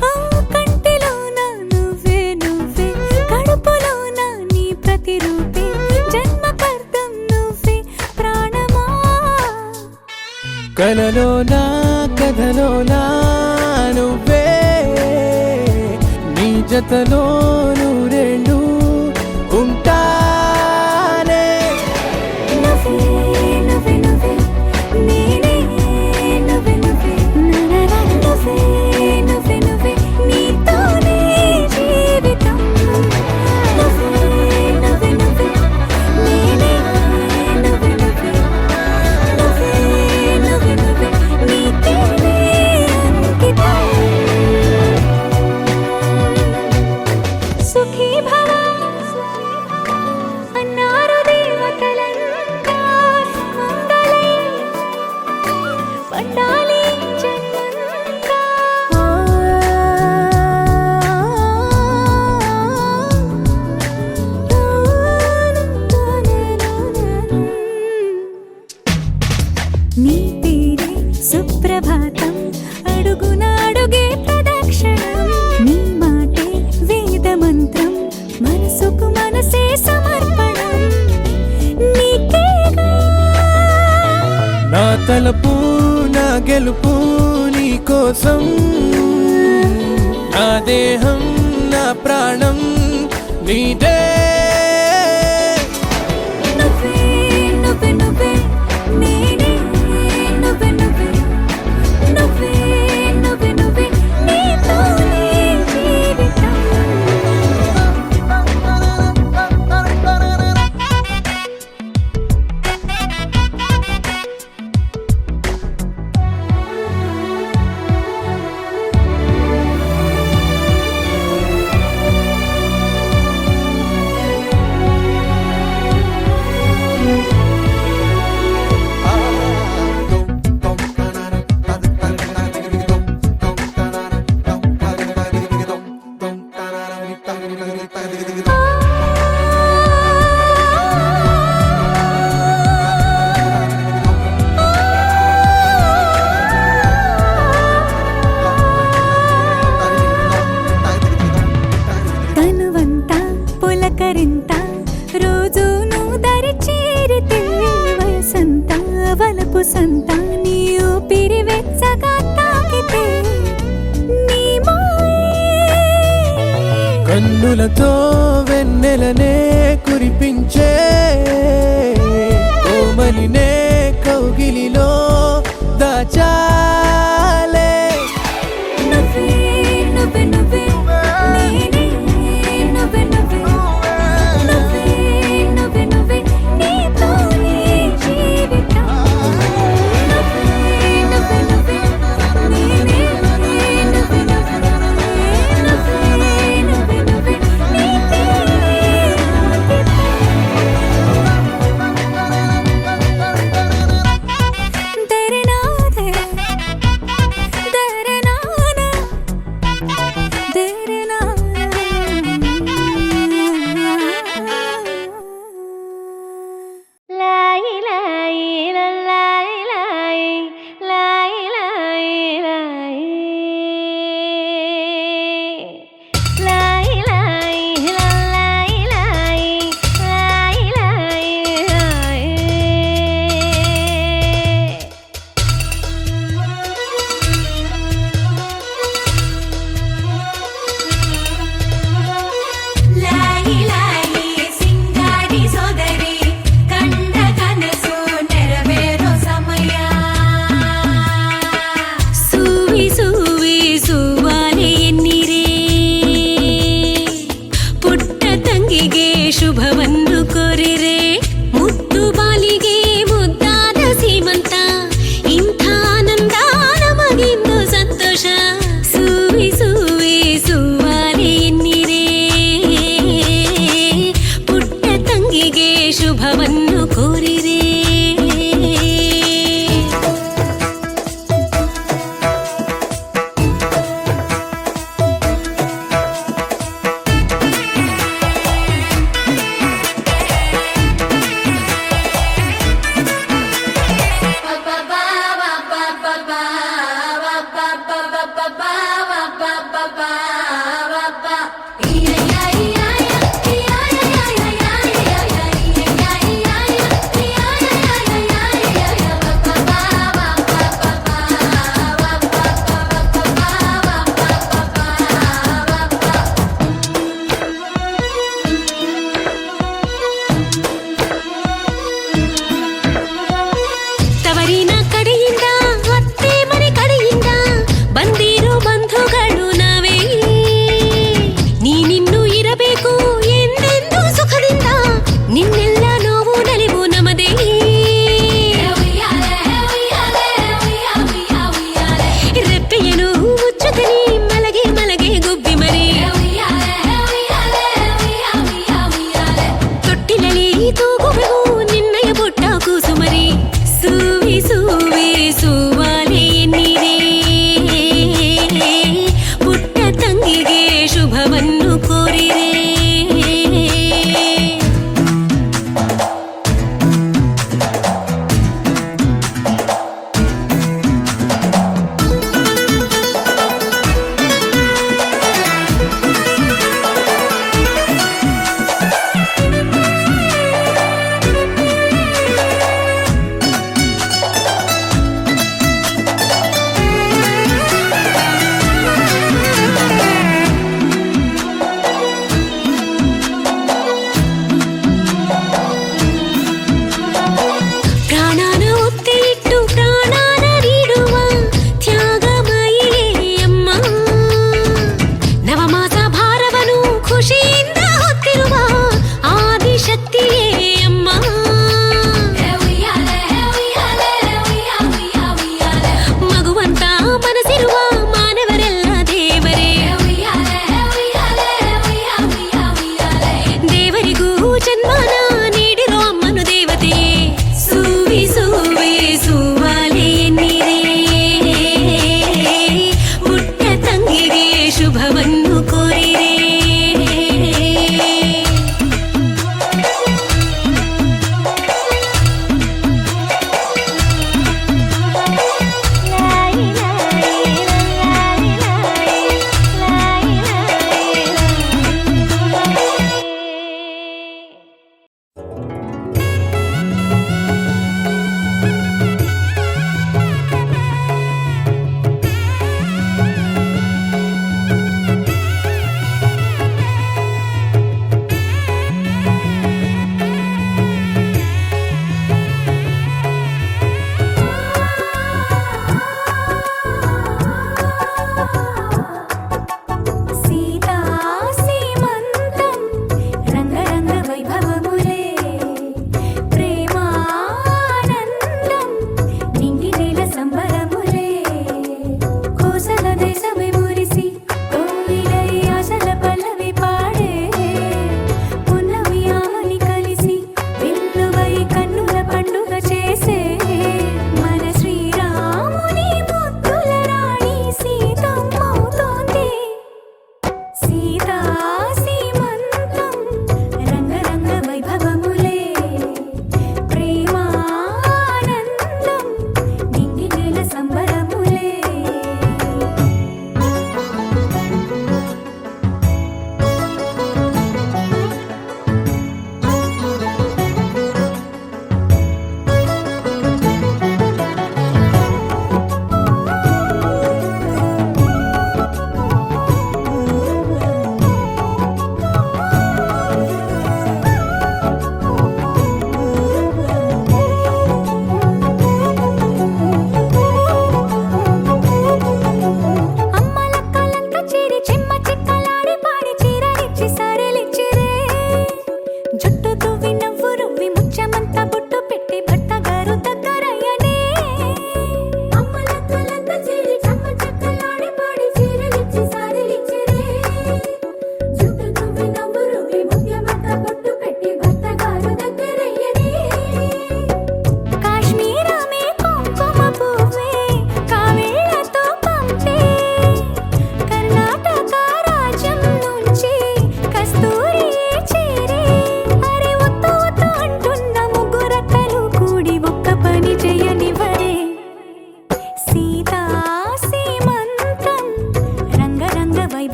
ఆ కంటిలోన నువ్వే నువ్వే కడుపులోన నీ ప్రతిరూపే జన్మకర్తం నువ్వే ప్రాణమా కలలోనా కథలోనా నువ్వే నీ జతలో నూరేళ్ళు ఉంటానే నువ్వే నువ్వే నువ్వే నేనే నువ్వే నువ్వే నువ్వే నువ్వే నువ్వే నీతోనే జీవితం నువ్వే నువ్వే నువ్వే నేనే నువ్వే నువ్వే నువ్వే నువ్వే నువ్వే నీతోనే అంకితం సుఖీ భవ అన్నారు దేవతలంతా మంగళై పండాలి జన్మంతా నీ పేరే సుప్రభాతం అడుగునాడుగే ప్రదక్షిణం నీ మాటే వేదమంత్రం మనసుకు మనసే సమర్పణం నీకేగా నా తలపు నా గెలుపు నీ కోసం నా దేహం నా ప్రాణం నీదే నువ్వే నువ్వే నువ్వే నేనే నువ్వే నువ్వే నువ్వే నువ్వే నువ్వే నీతోనే జీవితం తనువంతా పులకరింత రోజు నువ్వు దరి చేరితే వయసంతా వలపు సంతా నీ ఊపిరి వెచ్చగా తాకితే నీ మాయే కన్నులతో వెన్నెలనే కురిపించే కోమలినే కౌగిలిలో దాచాలే నువ్వే నువ్వే నువ్వే నేనే నువ్వే నువ్వే నువ్వే నువ్వే నువ్వే నీతోనే జీవితం నువ్వే నువ్వే నువ్వే నేనే నువ్వే నువ్వే నువ్వే నువ్వే నువ్వే నీతోనే అంకితం దరనాదే దరనానా ಮಾಸ ಭಾರವನು ಖುಷಿಯಿಂದ ಹೊತ್ತಿರುವ ಆದಿಶಕ್ತಿಯೇ ಅಮ್ಮ. ಮಗುವಂತ ಮನಸ್ಸಿರುವ ಮಾನವರೆಲ್ಲ ದೇವರೇ. ದೇವರಿಗೂ ಜನ್ಮನ ನೀಡಿರೋ ಅಮ್ಮನು ದೇವತೆಯೇ. ಸೂವಿ ಸೂವಿ ಸೂವಾಲೆ ಎನ್ನಿರೆ ಪುಟ್ಟ ತಂಗಿಗೆ ಶುಭವನ್ನು ಕೋರಿರೆ.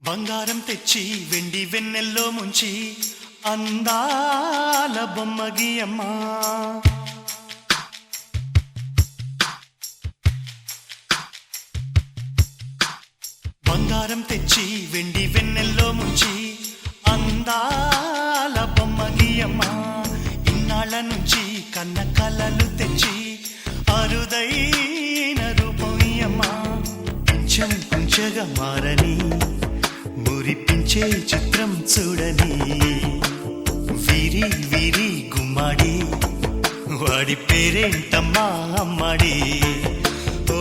బంగారం తెచ్చి వెండి వెన్నెల్లో ముంచి అందాల బొమ్మగి అమ్మా బంగారం తెచ్చి వెండి వెన్నెల్లో ముంచి అందాల బొమ్మగి అమ్మా ఇన్నాళ్ళ నుంచి కన్న కలలు తెచ్చి అరుదైన రూపం అమ్మా కొంచెం కొంచెగా మారని మురిపించే చిత్రం చూడని వీరి వీరి గుమ్మాడి వాడి పేరేంటమ్మా అమ్మాడి ఓ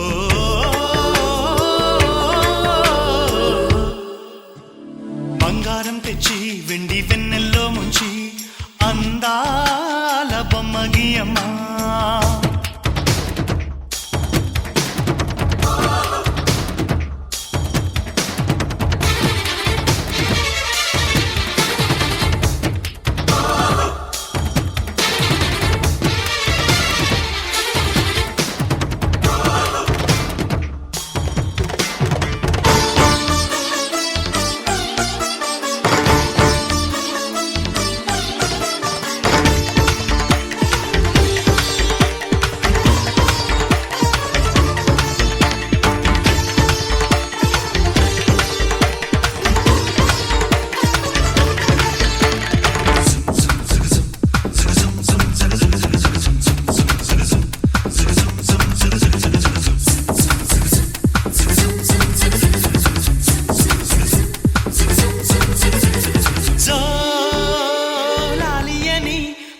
బంగారం తెచ్చి వెండి వెన్నెల్లో ముంచి అందాల బొమ్మగి అమ్మా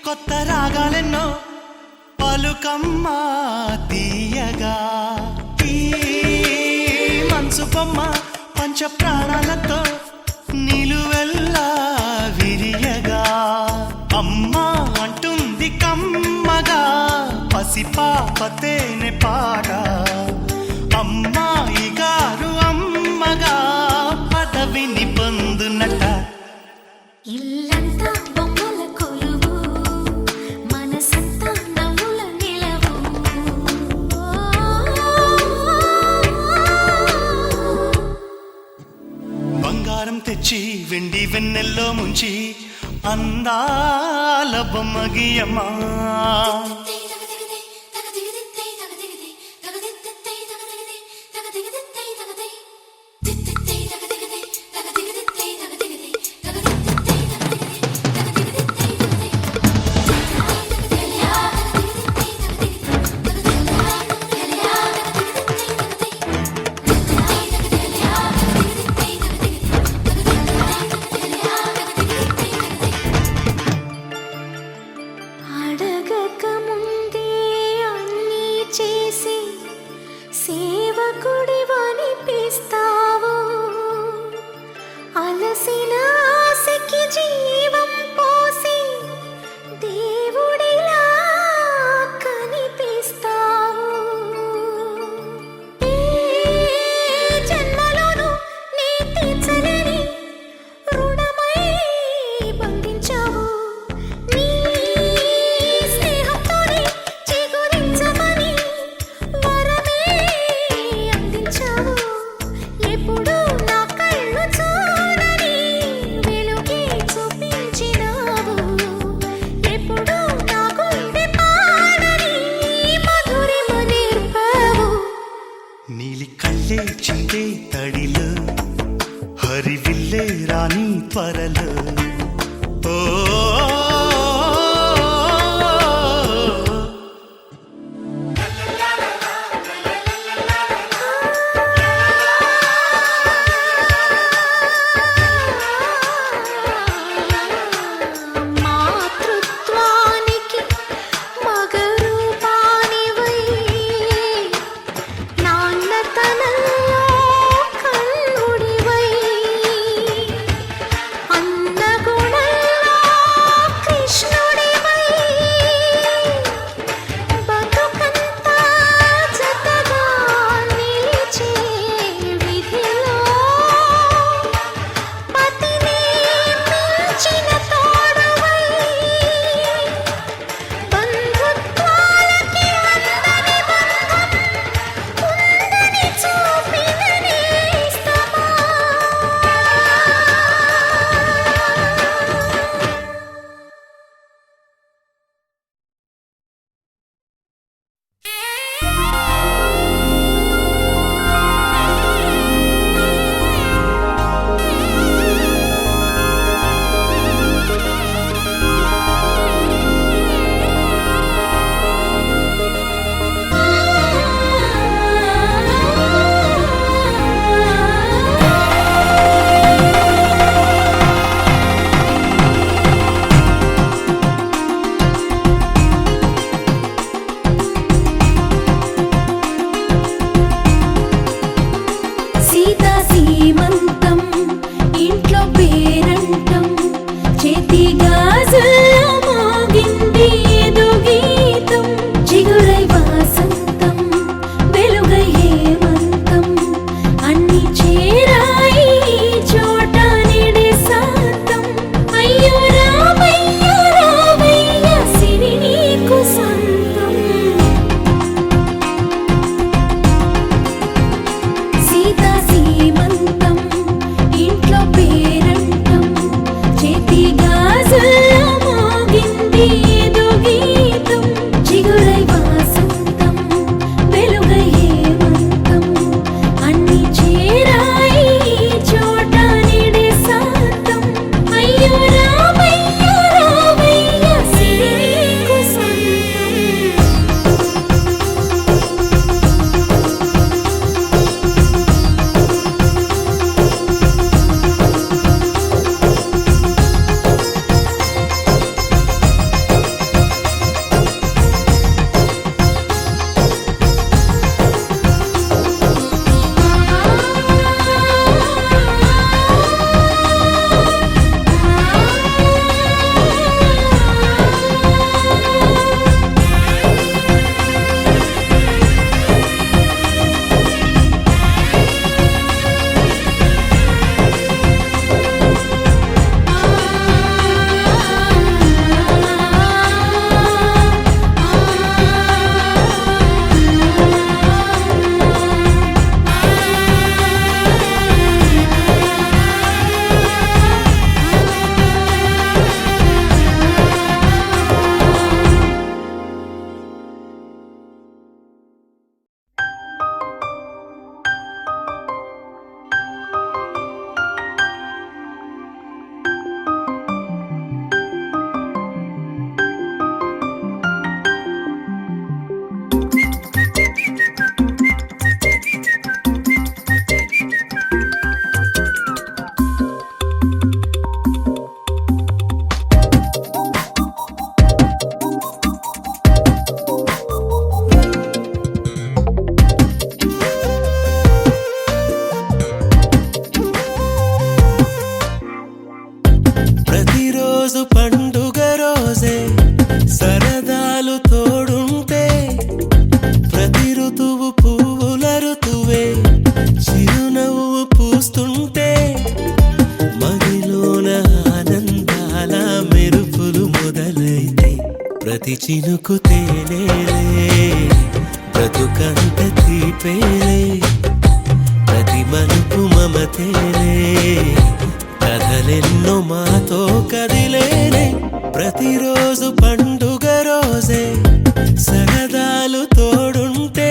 కొత్త రాగాలెన్నో పలుకమ్మా తీయగా ఈ మనసు బొమ్మ పంచ ప్రాణాలతో నిలువెల్లా విరియగా అమ్మా అంటుంది కమ్మగా పసిపాపతేనే పాట అమ్మాయి గారు అమ్మగా పదవిని పొందునట ఇల్లంతా బొమ్మల కొలువు మనసంతా నవ్వుల నిలవు బంగారం తెచ్చి వెండి వెన్నెల్లో ముంచి అందాల బొమ్మగి అమ్మా సేవకుడివనిపిస్తావు అలసిన ఆశకి జీవం పోసి దేవుడిలా కనిపిస్తావు ఏ జన్మలోనూ నీ తీర్చలేని రుణమై బంధించావు నీ స్నేహంతోనే చిగురించమని వరమే అందించావు ఎప్పుడు నా కళ్ళు చూడని వెలుగే చూపించినావు ఎప్పుడు నా గుండె పాడని మధురిమ నేర్పావు నీలి కళ్ళే చిందే తడిలో హరివిల్లే రాణి త్వరలో ఓ మాతృత్వానికి మగరూపానివై నాన్నతనంలో కన్నుడివై అన్నగుణంలో పండుగ రోజే సరదాలు తోడుంటే ప్రతి ఋతువు పువ్వుల ఋతువే చిరునవ్వు పూస్తుంటే మదిలోన ఆనందాల మెరుపులు మొదలైతే ప్రతి చినుకు తేనేలే బ్రతుకంత తీపేలే ప్రతి మలుపు మమతేలే కథలెన్నో మాతో కదిలేనే ప్రతిరోజు పండుగ రోజే సరదాలు తోడుంటే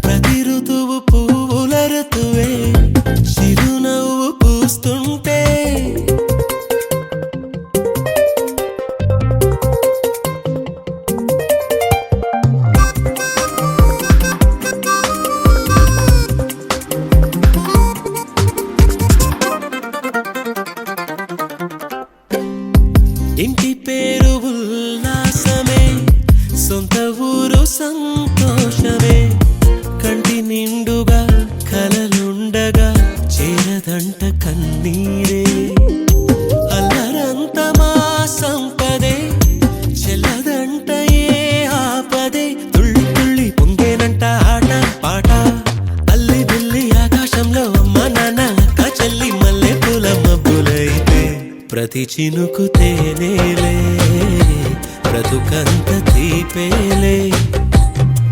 ప్రతి ఋతువు పువ్వుల ఋతువే చిరునవ్వు పూస్తుంటే ఇంటి పేరు ఉల్లాసమే సొంత ఊరు సంతోషమే కంటి నిండుగా కలలుండగా చేరదంట కన్నీరే అల్లరంత మా సంపదే చెల్లదంట ఏ ఆపదే తుళ్ళి తుళ్ళి పొంగేనంట ఆట పాట అల్లి బిల్లి ఆకాశంలో అమ్మ నాన్న అక్క చెల్లి మల్లె పూల మబ్బులైతే ప్రతి చినుకు తేనేలే బ్రతుకంత తీపేలే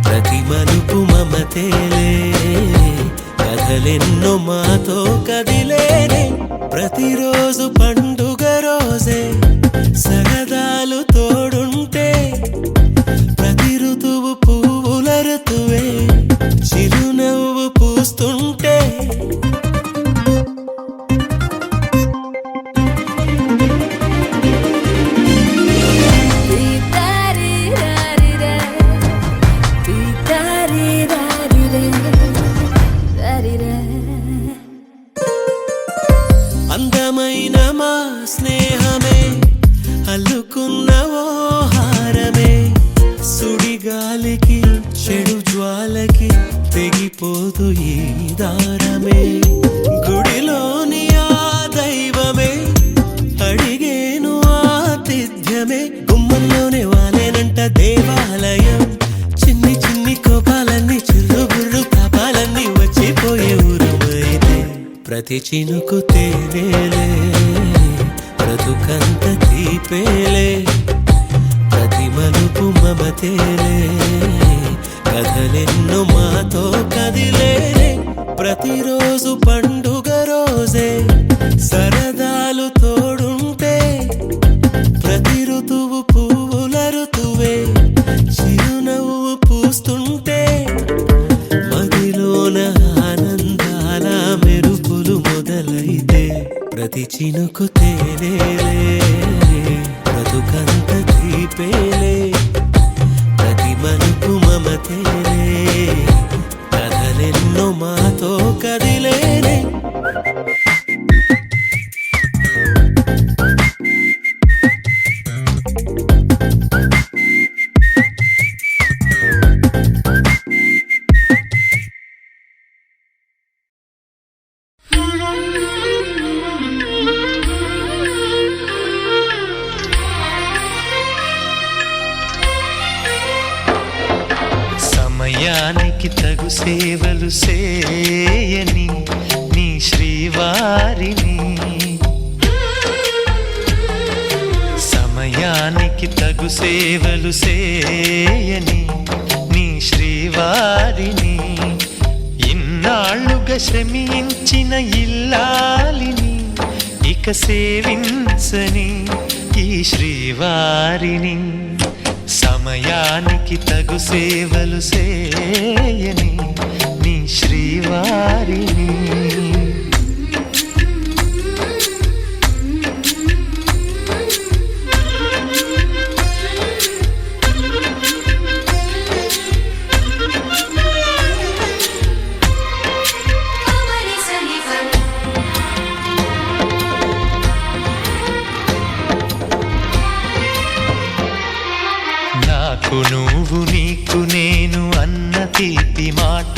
ప్రతి మలుపు మమతేలే కథలెన్నో మాతో కదిలేనే ప్రతిరోజు పండుగ రోజే సరదాలు తోడుంటే ప్రతి ఋతువు పువ్వుల ఋతువే చిరునవ్వు పూస్తుంటే అందమైన మా స్నేహమే అల్లుకున్న ఓ హారమే సుడిగాలికి చెడు జ్వాలకి తెగిపోదు ఈ దారమే గుడిలోని ఆ దైవమే అడిగేను ఆతిథ్యమే గుమ్మంలోనే వాలేనంట దేవాలయం చిన్ని చిన్ని కోపాలన్నీ చిరుబుర్రు పాపాలన్నీ వచ్చిపోయే ఊరుమైతే ప్రతి చినుకు తేనేలే బ్రతుకంత తీపేలే ప్రతి మలుపు మమతేలే కథలెన్నో మాతో కదిలేనే ప్రతిరోజు పండుగ రోజే సరదాలు తోడుంటే ప్రతి ఋతువు పువ్వుల ఋతువే చిరునవ్వు పూస్తుంటే మదిలోన ఆనందాల మెరుపులు మొదలైతే ప్రతి చినుకు తేనేలే బ్రతుకంత తీపేలే ప్రతి మలుపు మమతేలే కథలెన్నో మాతో కదిలేనే సమయానికి తగు సేవలు చేయని నీ శ్రీవారిని సమయానికి తగు సేవలు చేయని నీ శ్రీవారిని ఇన్నాళ్ళుగా శ్రమించిన ఇల్లాలిని ఇక సేవించని ఈ శ్రీవారిని సమయానికి తగు సేవలు చేయని నీ శ్రీవారిని నాకు నువ్వు నీకు నేను అన్న తీపి మాట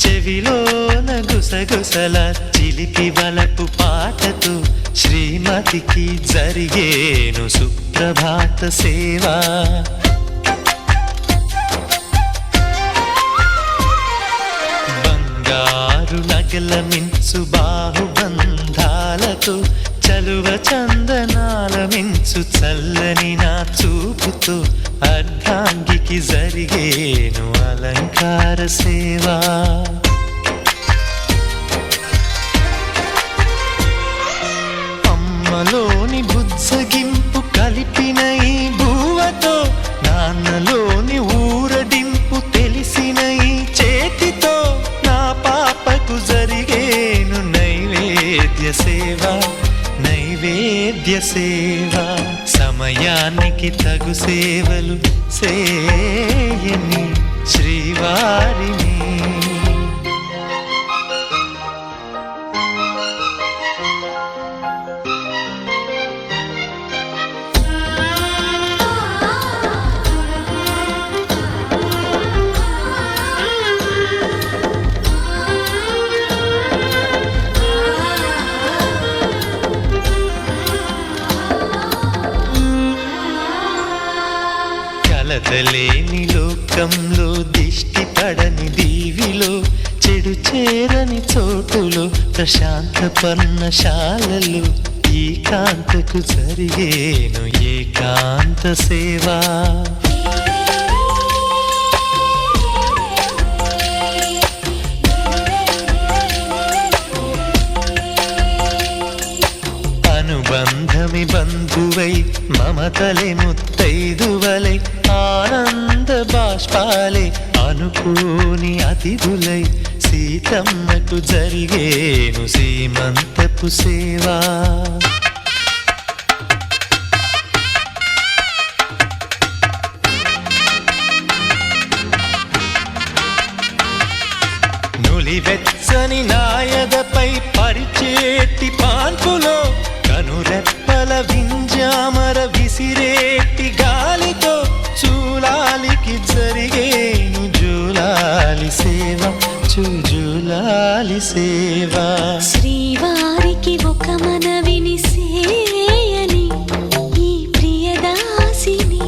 చెవిలోన గుసగుసల చిలిపి వలపు పాటతో శ్రీమతికి జరిగేను సుప్రభాత సేవ. బంగారు నగల మించు బాహుబంధాలతో చలువ చందనాల మించు చల్లని నా చూపుతో అర్ధాంగికి జరిగేను అలంకార సేవ. అమ్మలోని బుజ్జగింపు కలిపిన ఈ బువ్వతో నాన్నలోని ఊరడింపు తెలిసిన ఈ చేతితో నా పాపకు జరిగేను నైవేద్య సేవ. నైవేద్య సేవ సమయానికి తగు సేవలు సేయని శ్రీవారిని. కలతలేని లోకంలో దిష్టి పడని దీవిలో చెడు చేరని చోటులో ప్రశాంత పర్ణశాలలో ఈ కాంతకు జరిగేను ఏకాంత సేవ. అనుబంధమి బంధువై మమతలే ముత్తైదువలై ఆనంద బాష్పాలే అనుకోని అతిథులై సీతమ్మకు జరిగేను సీమంతపు సేవ. నులివెచ్చని నాయదపై పరిచేటి పాన్పులో కనురెప్పల వింజామర విసిరేటి గాలితో చూలాలికి జరిగేను జూలాలి సేవ. జూలాలి సేవ శ్రీవారికి ఒక మనవిని సేయని ఈ ప్రియదాసిని.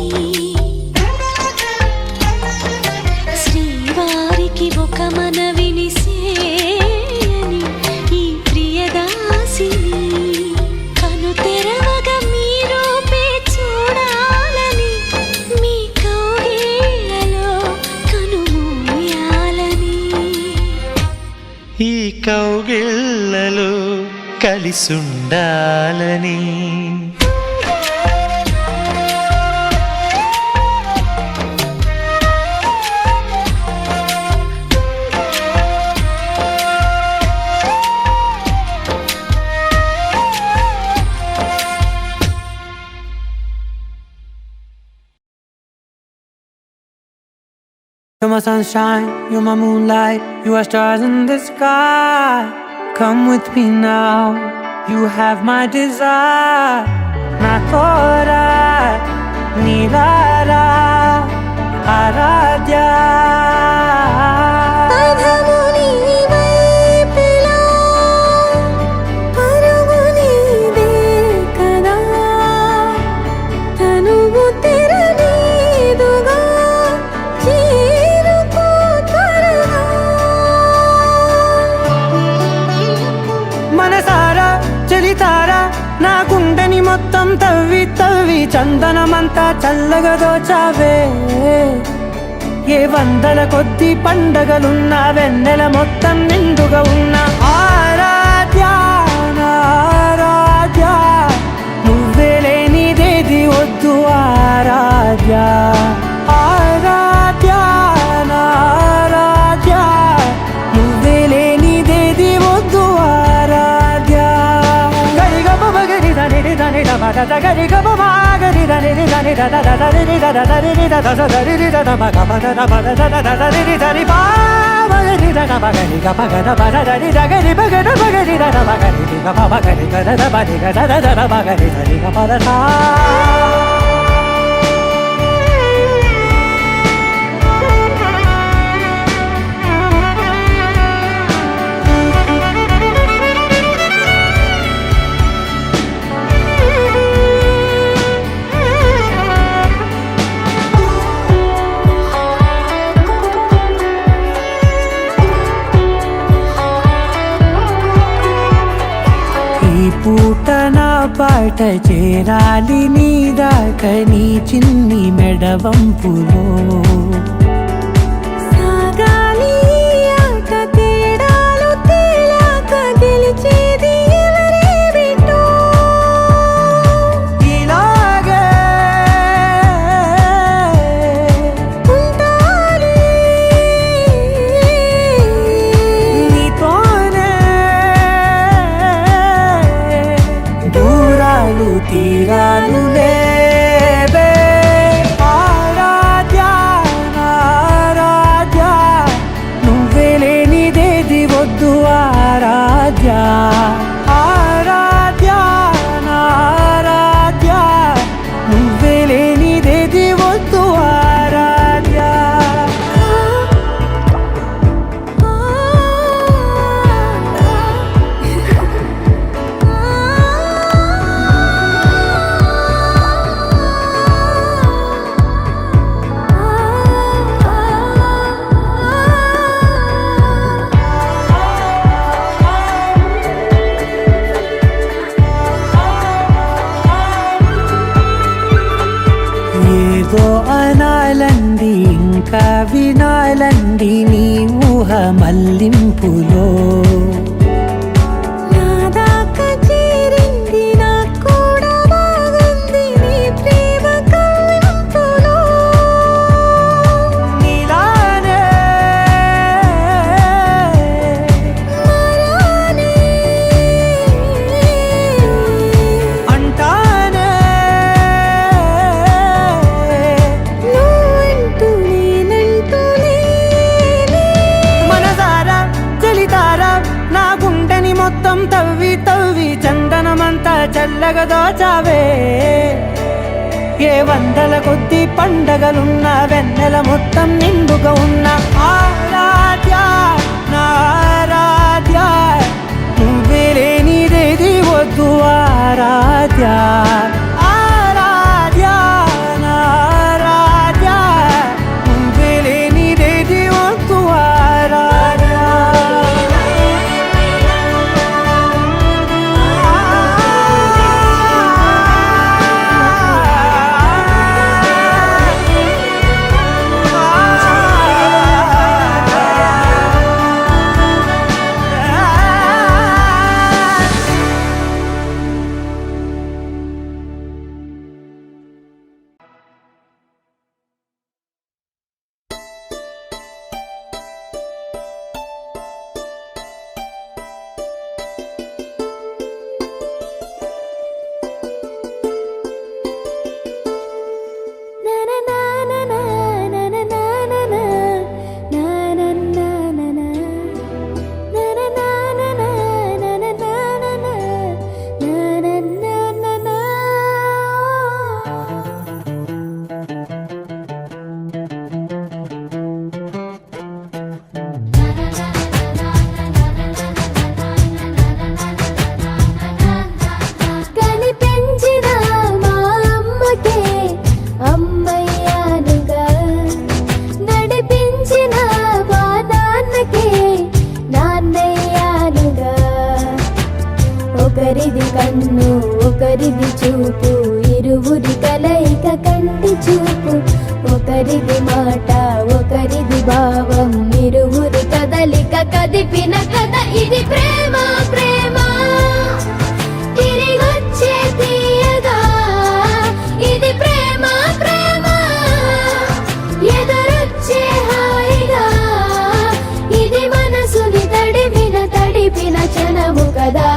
శ్రీవారికి ఒక మనవిని సేయని ఈ ప్రియదాసిని. కను తెరవగా మీ రూపే చూడాలని మీ కౌగిళ్ళలో కనుమూయాలని. ఈ కౌగిళ్ళలో కలిసుండాలని. You're my sunshine, you're my moonlight, you are stars in the sky. Come with me now, you have my desire. Na tora, nilara, aradhya. పదము నీ వైపులా పరుగు నీదే కదా. తనువు తెరనీదుగా చేరుకో త్వరగా. మనసారా చలితారా నా గుండెని మొత్తం తవ్వి తవ్వి చందనమంతా చల్లగా దోచావే. ఏ వందల కొద్ది పండగలున్న వెన్నెల మొత్తం నిండుగా ఉన్న ఆరాధ్య నా ఆరాధ్య. నువ్వే లేనిదేది వద్దు ఆరాధ్య. ఆరాధ్య నా ఆరాధ్య. నువ్వే లేనిదేది వద్దు ఆరాధ్య. గరిగ బగరి దని దని దబద గరిగ బగరి దని దని దద దని దద దని దద దని దద బగబద దబద దద దని దని బాగరి దద బగరి గబగద బద దని దగరి బగద బగరి దద బగరి గబ బగరి గద బగరి గద దద బగరి దని గబద దా. పూట నా పాట చేరాలి నీ దాకా నీ చిన్ని మెడవంపులో సాగాలి ఈ ఆట తేడాలు తేలాక గెలిచేది ఎవరే బిడ్డో ఇలాగే ఉంటానే నీతోనే దూరాలు తీరాలు లేవే ఆరాధ్య ఆరాధ్య నువ్వే లేనిదేది వద్దు ఆరాధ్య ఆరాధ్య ఆరాధ్య నువ్వే లేనిదేది వద్దు ఆరాధ్య ఏదో అనాలంది ఇంకా వినాలంది నీ ఊహ మల్లింపులో నా దాకా చేరింది నాకు కూడా బాగుంది నీ ప్రేమ కవ్వింపులో నీలానే మరానే అంటానే నువ్వంటూ నేనంటూ లేనే మనసారా చలితారా నా గుండెని మొత్తం తవ్వి తవ్వి చందనమంతా చల్లగా దోచావే ఏ వందల కొద్ది పండగలున్న వెన్నెల మొత్తం నిండుగా ఉన్న ఆరాధ్య నా ఆరాధ్య నువ్వే లేనిదేది వద్దు ఆరాధ్య ఆరాధ్య నా ఆరాధ్య నువ్వే లేనిదేది వద్దు ఆరాధ్య కనిపించిన మా అమ్మకే అమ్మయ్యానుగా నడిపించిన మా నాన్నకే నాన్నయ్యానుగా ఒకరిది కన్ను ఒకరిది చూపు ఇరువురి కలయిక కంటి చూపు ఒకరిది మాట ఒకరిది భావం ఇరువురి కదలిక కదిపిన కథ ఇది ప్రేమ ప్రేమ తిరిగొచ్చే తీయగా ఇది ప్రేమ ప్రేమ ఎదురొచ్చే హాయిగా ఇది మనసుని తడిపిన క్షణము కదా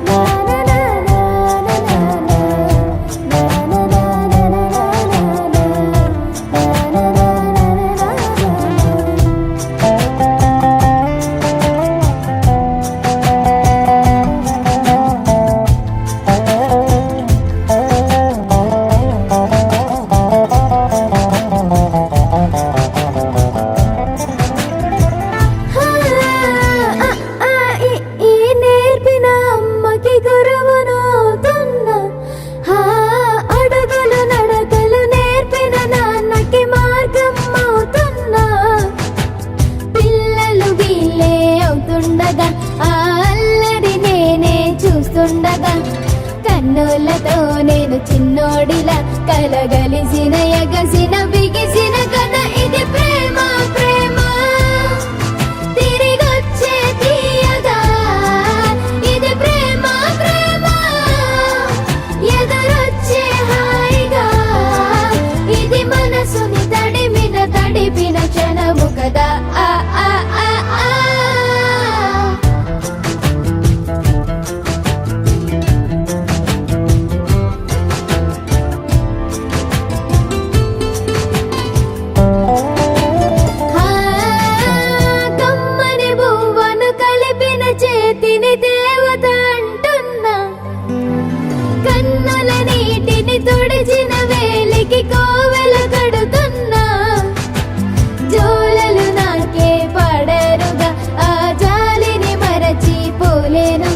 నా ఉండగా కన్నులతో నేను చిన్నోడిలా కలగలిసిన ఎగసిన బిగిసిన కథ ఇది ప్రేమ ప్రేమ తిరిగొచ్చే తీయగా ఇది ప్రేమ ప్రేమ ఎదురొచ్చే హాయిగా ఇది మనసుని తడిపిన క్షణము కదా ఆ ఆ ఆ ఆ కమ్మని బువ్వను కలిపిన చేతిని దేవత అంటున్నా కన్నుల నీటిని తుడిచిన వేలికి కోవెల కడుతున్నా జోలలు నాకే పడరుగా ఆ జాలిని మరచి పోలేను